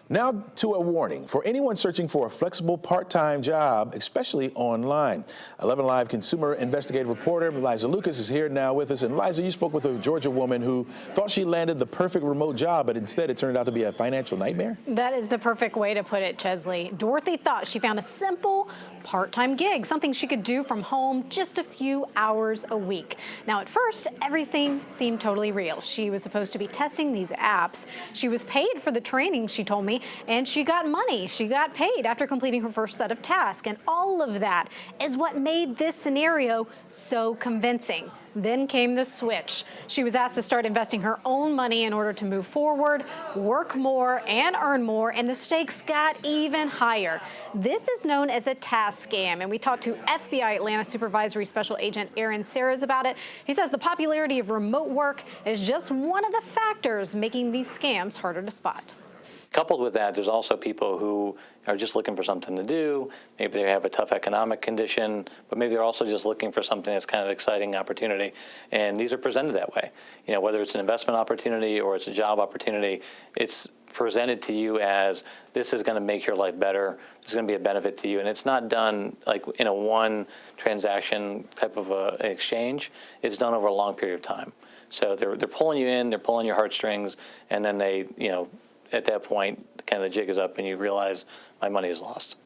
Now to a warning for anyone searching for a flexible part-time job, especially online. 11Alive consumer investigative reporter Liza Lucas is here now with us. And Liza, you spoke with a Georgia woman who thought she landed the perfect remote job, but instead it turned out to be a financial nightmare? That is the perfect way to put it, Chesley. Dorothy thought she found a simple part-time gig, something she could do from home just a few hours a week. Now, at first, everything seemed totally real. She was supposed to be testing these apps. She was paid for the training, she told me, and she got money. She got paid after completing her first set of tasks. And all of that is what made this scenario so convincing. Then came the switch. She was asked to start investing her own money in order to move forward, work more, and earn more, and the stakes got even higher. This is known as a task scam, and we talked to FBI Atlanta Supervisory Special Agent Aaron Saras about it. He says the popularity of remote work is just one of the factors making these scams harder to spot. Coupled with that, there's also people who are just looking for something to do. Maybe they have a tough economic condition, but maybe they're also just looking for something that's kind of exciting opportunity. And these are presented that way. You know, whether it's an investment opportunity or it's a job opportunity, it's presented to you as this is going to make your life better. This is going to be a benefit to you. And it's not done like in a one transaction type of an exchange. It's done over a long period of time. So they're pulling you in, they're pulling your heartstrings, and then they, you know, at that point, kind of the jig is up and you realize my money is lost.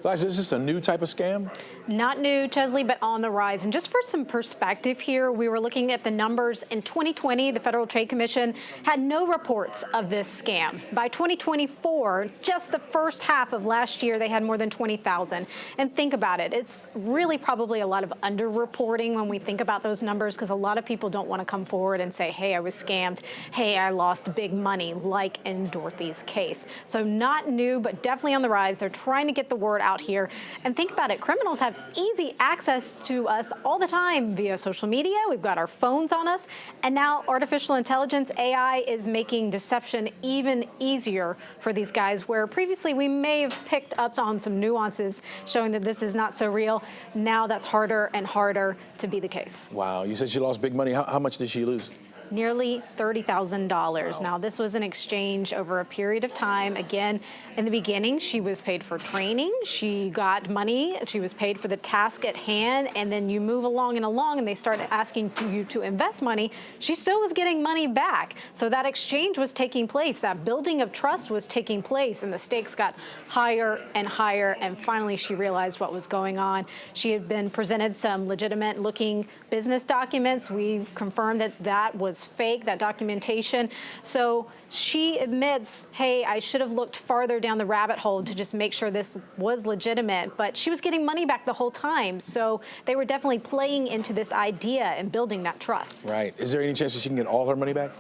Liza, is this a new type of scam? Not new, Chesley, but on the rise. And just for some perspective here, we were looking at the numbers. In 2020, the Federal Trade Commission had no reports of this scam. By 2024, just the first half of last year, they had more than 20,000. And think about it. It's really probably a lot of underreporting when we think about those numbers, because a lot of people don't want to come forward and say, hey, I was scammed. Hey, I lost big money, like in Dorothy's case. So not new, but definitely on the rise. They're trying to get the word out here. And think about it. Criminals have easy access to us all the time via social media. We've got our phones on us. And now artificial intelligence, AI, is making deception even easier for these guys, where previously we may have picked up on some nuances showing that this is not so real. Now that's harder and harder to be the case. Wow. You said she lost big money. How much did she lose? Nearly $30,000. Wow. Now, this was an exchange over a period of time. Again, in the beginning, she was paid for training. She got money. She was paid for the task at hand. And then you move along and they started asking you to invest money. She still was getting money back. So that exchange was taking place. That building of trust was taking place. And the stakes got higher and higher. And finally, she realized what was going on. She had been presented some legitimate looking business documents. We've confirmed that that was fake, that documentation. So she admits, hey, I should have looked farther down the rabbit hole to just make sure this was legitimate, but she was getting money back the whole time. So they were definitely playing into this idea and building that trust. Right. Is there any chance that she can get all her money back?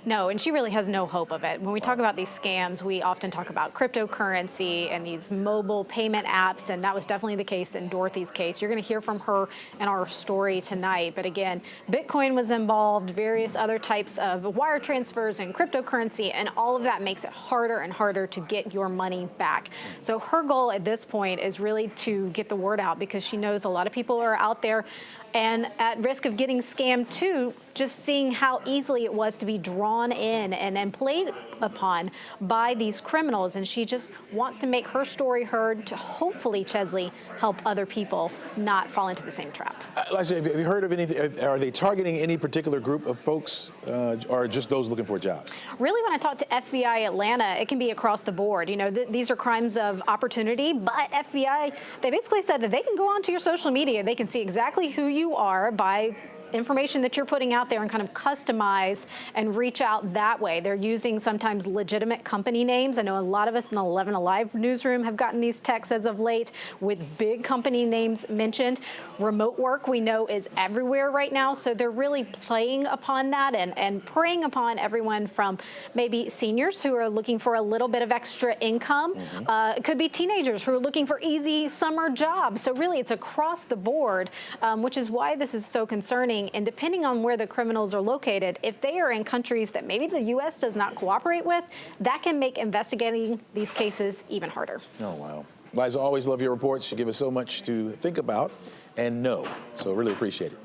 No, and she really has no hope of it. When we talk about these scams, we often talk about cryptocurrency and these mobile payment apps, and that was definitely the case in Dorothy's case. You're going to hear from her in our story tonight. But again, Bitcoin was involved, various other types of wire transfers and cryptocurrency, and all of that makes it harder and harder to get your money back. So her goal at this point is really to get the word out, because she knows a lot of people are out there and at risk of getting scammed too, just seeing how easily it was to be drawn in and played upon by these criminals. And she just wants to make her story heard to hopefully, Chesley, help other people not fall into the same trap. Liza, have you heard of anything? Are they targeting any particular group of folks or just those looking for jobs? Really, when I talk to FBI Atlanta, it can be across the board. You know, these are crimes of opportunity, but FBI, they basically said that they can go onto your social media. They can see exactly who you are by information that you're putting out there and kind of customize and reach out that way. They're using sometimes legitimate company names. I know a lot of us in the 11Alive newsroom have gotten these texts as of late with big company names mentioned. Remote work, we know, is everywhere right now. So they're really playing upon that and preying upon everyone from maybe seniors who are looking for a little bit of extra income. It could be teenagers who are looking for easy summer jobs. So really, it's across the board, which is why this is so concerning. And depending on where the criminals are located, if they are in countries that maybe the U.S. does not cooperate with, that can make investigating these cases even harder. Oh, wow. Liza, always love your reports. You give us so much to think about and know. So really appreciate it.